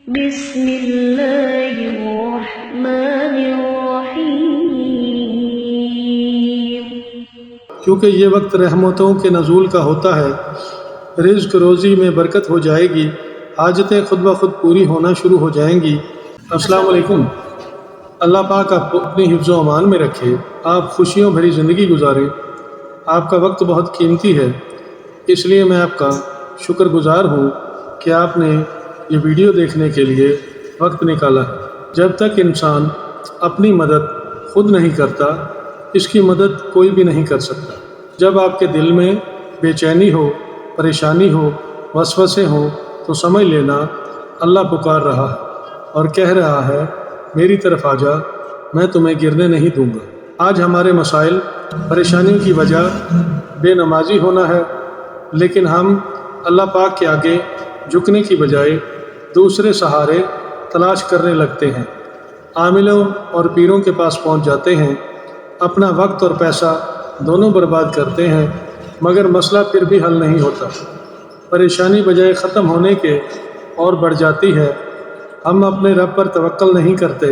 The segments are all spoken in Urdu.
بسم اللہ الرحمن الرحیم۔ کیونکہ یہ وقت رحمتوں کے نزول کا ہوتا ہے، رزق روزی میں برکت ہو جائے گی، حاجتیں خود بخود پوری ہونا شروع ہو جائیں گی۔ السلام علیکم۔ اللہ پاک آپ کو اپنی حفظ و امان میں رکھے، آپ خوشیوں بھری زندگی گزاریں۔ آپ کا وقت بہت قیمتی ہے، اس لیے میں آپ کا شکر گزار ہوں کہ آپ نے یہ ویڈیو دیکھنے کے لیے وقت نکالا ہے۔ جب تک انسان اپنی مدد خود نہیں کرتا، اس کی مدد کوئی بھی نہیں کر سکتا۔ جب آپ کے دل میں بے چینی ہو، پریشانی ہو، وسوسے ہوں، تو سمجھ لینا اللہ پکار رہا ہے اور کہہ رہا ہے میری طرف آ جا، میں تمہیں گرنے نہیں دوں گا۔ آج ہمارے مسائل، پریشانیوں کی وجہ بے نمازی ہونا ہے، لیکن ہم اللہ پاک کے آگے جھکنے کی بجائے دوسرے سہارے تلاش کرنے لگتے ہیں، عاملوں اور پیروں کے پاس پہنچ جاتے ہیں، اپنا وقت اور پیسہ دونوں برباد کرتے ہیں، مگر مسئلہ پھر بھی حل نہیں ہوتا۔ پریشانی بجائے ختم ہونے کے اور بڑھ جاتی ہے۔ ہم اپنے رب پر توکل نہیں کرتے،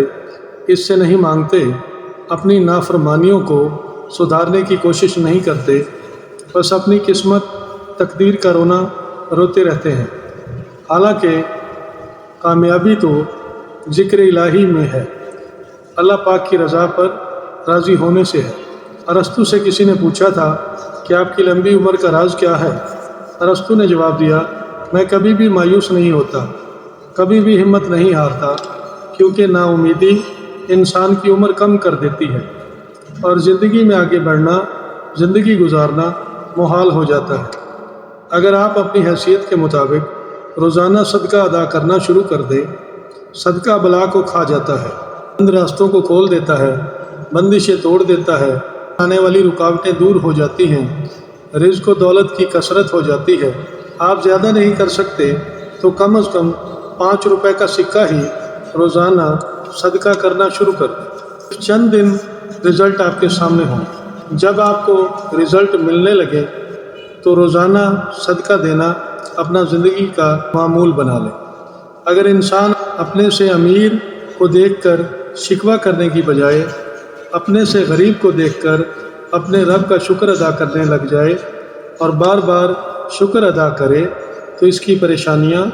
اس سے نہیں مانگتے، اپنی نافرمانیوں کو سدھارنے کی کوشش نہیں کرتے، بس اپنی قسمت تقدیر کا رونا روتے رہتے ہیں۔ حالانکہ کامیابی تو ذکر الہی میں ہے، اللہ پاک کی رضا پر راضی ہونے سے ہے۔ ارسطو سے کسی نے پوچھا تھا کہ آپ کی لمبی عمر کا راز کیا ہے؟ ارسطو نے جواب دیا، میں کبھی بھی مایوس نہیں ہوتا، کبھی بھی ہمت نہیں ہارتا، کیونکہ نا امیدی انسان کی عمر کم کر دیتی ہے اور زندگی میں آگے بڑھنا، زندگی گزارنا محال ہو جاتا ہے۔ اگر آپ اپنی حیثیت کے مطابق روزانہ صدقہ ادا کرنا شروع کر دیں، صدقہ بلا کو کھا جاتا ہے، بند راستوں کو کھول دیتا ہے، بندشیں توڑ دیتا ہے، آنے والی رکاوٹیں دور ہو جاتی ہیں، رزق و دولت کی کثرت ہو جاتی ہے۔ آپ زیادہ نہیں کر سکتے تو کم از کم 5 روپے کا سکہ ہی روزانہ صدقہ کرنا شروع کر دیں۔ چند دن رزلٹ آپ کے سامنے ہوں۔ جب آپ کو رزلٹ ملنے لگے تو روزانہ صدقہ دینا اپنا زندگی کا معمول بنا لیں۔ اگر انسان اپنے سے امیر کو دیکھ کر شکوہ کرنے کی بجائے اپنے سے غریب کو دیکھ کر اپنے رب کا شکر ادا کرنے لگ جائے اور بار بار شکر ادا کرے تو اس کی پریشانیاں،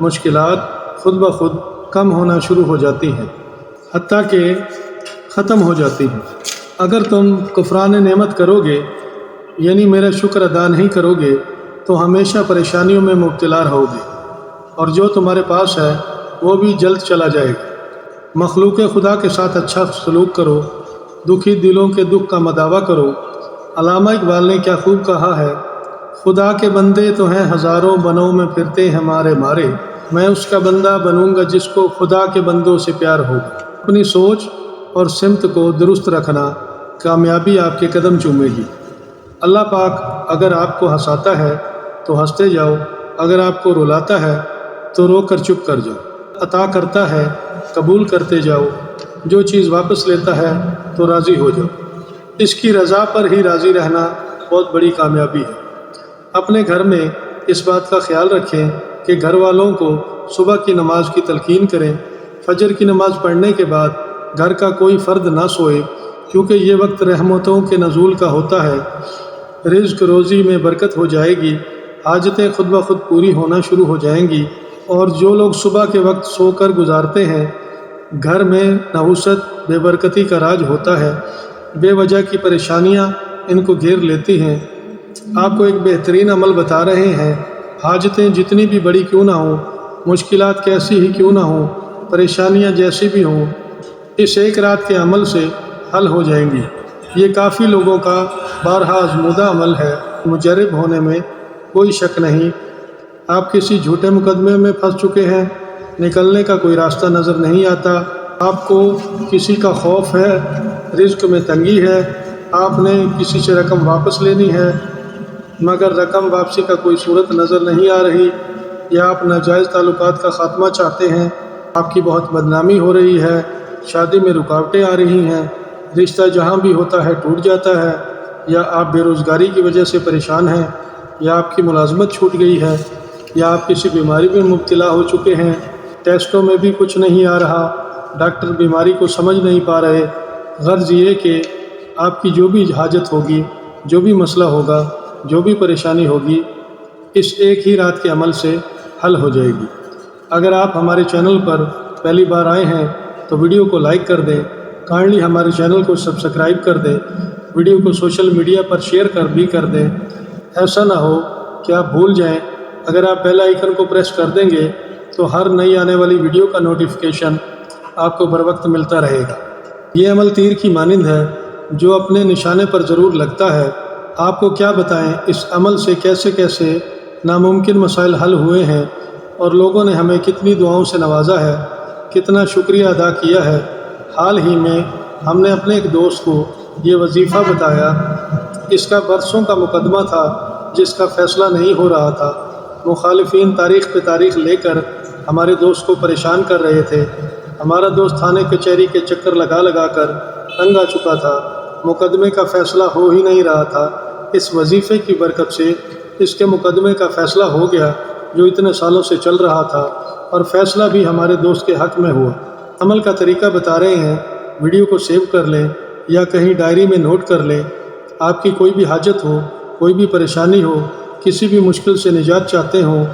مشکلات خود بخود کم ہونا شروع ہو جاتی ہیں، حتیٰ کہ ختم ہو جاتی ہیں۔ اگر تم کفران نعمت کرو گے، یعنی میرا شکر ادا نہیں کرو گے، تو ہمیشہ پریشانیوں میں مبتلا رہو گے، اور جو تمہارے پاس ہے وہ بھی جلد چلا جائے گا۔ مخلوق خدا کے ساتھ اچھا سلوک کرو، دکھی دلوں کے دکھ کا مداوع کرو۔ علامہ اقبال نے کیا خوب کہا ہے، خدا کے بندے تو ہیں ہزاروں، بنوں میں پھرتے ہیں مارے مارے، میں اس کا بندہ بنوں گا جس کو خدا کے بندوں سے پیار ہوگا۔ اپنی سوچ اور سمت کو درست رکھنا، کامیابی آپ کے قدم چومے گی۔ اللہ پاک اگر آپ کو ہنساتا ہے تو ہنستے جاؤ، اگر آپ کو رلاتا ہے تو رو کر چپ کر جاؤ۔ عطا کرتا ہے قبول کرتے جاؤ، جو چیز واپس لیتا ہے تو راضی ہو جاؤ۔ اس کی رضا پر ہی راضی رہنا بہت بڑی کامیابی ہے۔ اپنے گھر میں اس بات کا خیال رکھیں کہ گھر والوں کو صبح کی نماز کی تلقین کریں۔ فجر کی نماز پڑھنے کے بعد گھر کا کوئی فرد نہ سوئے، کیونکہ یہ وقت رحمتوں کے نزول کا ہوتا ہے، رزق روزی میں برکت ہو جائے گی، حاجتیں خود بخود پوری ہونا شروع ہو جائیں گی۔ اور جو لوگ صبح کے وقت سو کر گزارتے ہیں، گھر میں نحوست بے برکتی کا راج ہوتا ہے، بے وجہ کی پریشانیاں ان کو گھیر لیتی ہیں۔ آپ کو ایک بہترین عمل بتا رہے ہیں، حاجتیں جتنی بھی بڑی کیوں نہ ہوں، مشکلات کیسی ہی کیوں نہ ہوں، پریشانیاں جیسی بھی ہوں، اس ایک رات کے عمل سے حل ہو جائیں گی۔ یہ کافی لوگوں کا بارہا آزمودہ عمل ہے، مجرب ہونے میں کوئی شک نہیں۔ آپ کسی جھوٹے مقدمے میں پھنس چکے ہیں، نکلنے کا کوئی راستہ نظر نہیں آتا، آپ کو کسی کا خوف ہے، رزق میں تنگی ہے، آپ نے کسی سے رقم واپس لینی ہے مگر رقم واپسی کا کوئی صورت نظر نہیں آ رہی، یا آپ ناجائز تعلقات کا خاتمہ چاہتے ہیں، آپ کی بہت بدنامی ہو رہی ہے، شادی میں رکاوٹیں آ رہی ہیں، رشتہ جہاں بھی ہوتا ہے ٹوٹ جاتا ہے، یا آپ بے روزگاری کی وجہ سے پریشان ہیں، یا آپ کی ملازمت چھوٹ گئی ہے، یا آپ کسی بیماری میں مبتلا ہو چکے ہیں، ٹیسٹوں میں بھی کچھ نہیں آ رہا، ڈاکٹر بیماری کو سمجھ نہیں پا رہے، غرض یہ کہ آپ کی جو بھی حاجت ہوگی، جو بھی مسئلہ ہوگا، جو بھی پریشانی ہوگی، اس ایک ہی رات کے عمل سے حل ہو جائے گی۔ اگر آپ ہمارے چینل پر پہلی بار آئے ہیں تو ویڈیو کو لائک کر دیں، کائنڈلی ہمارے چینل کو سبسکرائب کر دیں، ویڈیو کو سوشل میڈیا پر شیئر کر دیں۔ ایسا نہ ہو کہ آپ بھول جائیں، اگر آپ بیل آئیکن کو پریس کر دیں گے تو ہر نئی آنے والی ویڈیو کا نوٹیفیکیشن آپ کو بر وقت ملتا رہے گا۔ یہ عمل تیر کی مانند ہے جو اپنے نشانے پر ضرور لگتا ہے۔ آپ کو کیا بتائیں اس عمل سے کیسے کیسے ناممکن مسائل حل ہوئے ہیں، اور لوگوں نے ہمیں کتنی دعاؤں سے نوازا ہے، کتنا شکریہ ادا کیا ہے۔ حال ہی میں ہم نے اپنے ایک دوست کو یہ وظیفہ بتایا، اس کا برسوں کا مقدمہ تھا جس کا فیصلہ نہیں ہو رہا تھا۔ مخالفین تاریخ پہ تاریخ لے کر ہمارے دوست کو پریشان کر رہے تھے۔ ہمارا دوست تھانے کچہری کے چکر لگا کر تنگ آ چکا تھا، مقدمے کا فیصلہ ہو ہی نہیں رہا تھا۔ اس وظیفے کی برکت سے اس کے مقدمے کا فیصلہ ہو گیا جو اتنے سالوں سے چل رہا تھا، اور فیصلہ بھی ہمارے دوست کے حق میں ہوا۔ عمل کا طریقہ بتا رہے ہیں، ویڈیو کو سیو کر لیں یا کہیں ڈائری میں نوٹ کر لیں۔ آپ کی کوئی بھی حاجت ہو، کوئی بھی پریشانی ہو، کسی بھی مشکل سے نجات چاہتے ہوں،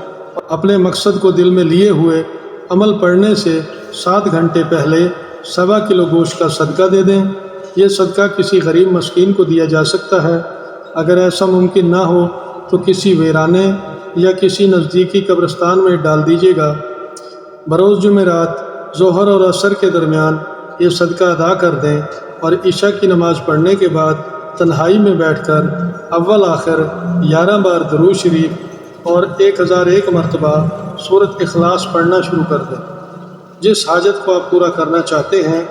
اپنے مقصد کو دل میں لیے ہوئے عمل پڑھنے سے 7 گھنٹے پہلے 1.25 کلو گوشت کا صدقہ دے دیں۔ یہ صدقہ کسی غریب مسکین کو دیا جا سکتا ہے۔ اگر ایسا ممکن نہ ہو تو کسی ویرانے یا کسی نزدیکی قبرستان میں ڈال دیجیے گا۔ بروز جمعرات ظہر اور عصر کے درمیان یہ صدقہ ادا کر دیں، اور عشاء کی نماز پڑھنے کے بعد تنہائی میں بیٹھ کر اول آخر 11 بار درود شریف اور 1001 مرتبہ سورۃ اخلاص پڑھنا شروع کر دیں۔ جس حاجت کو آپ پورا کرنا چاہتے ہیں،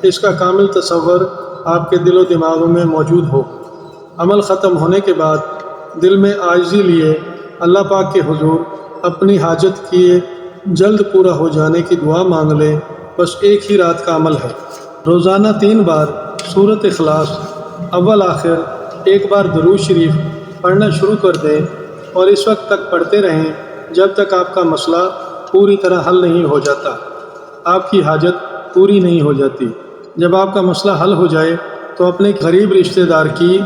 اس کا کامل تصور آپ کے دل و دماغ میں موجود ہو۔ عمل ختم ہونے کے بعد دل میں عاجزی لیے اللہ پاک کے حضور اپنی حاجت کی جلد پورا ہو جانے کی دعا مانگ لیں۔ بس ایک ہی رات کا عمل ہے۔ روزانہ 3 بار سورۃ اخلاص، اول آخر 1 بار درود شریف پڑھنا شروع کر دیں، اور اس وقت تک پڑھتے رہیں جب تک آپ کا مسئلہ پوری طرح حل نہیں ہو جاتا، آپ کی حاجت پوری نہیں ہو جاتی۔ جب آپ کا مسئلہ حل ہو جائے تو اپنے غریب رشتہ دار کی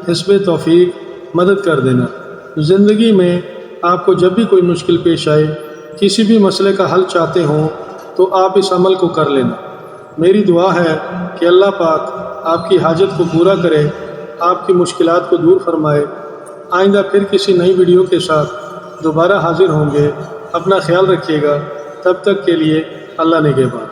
حسب توفیق مدد کر دینا۔ زندگی میں آپ کو جب بھی کوئی مشکل پیش آئے، کسی بھی مسئلے کا حل چاہتے ہوں تو آپ اس عمل کو کر لینا۔ میری دعا ہے کہ اللہ پاک آپ کی حاجت کو پورا کرے، آپ کی مشکلات کو دور فرمائے۔ آئندہ پھر کسی نئی ویڈیو کے ساتھ دوبارہ حاضر ہوں گے۔ اپنا خیال رکھیے گا، تب تک کے لیے اللہ نگہبان۔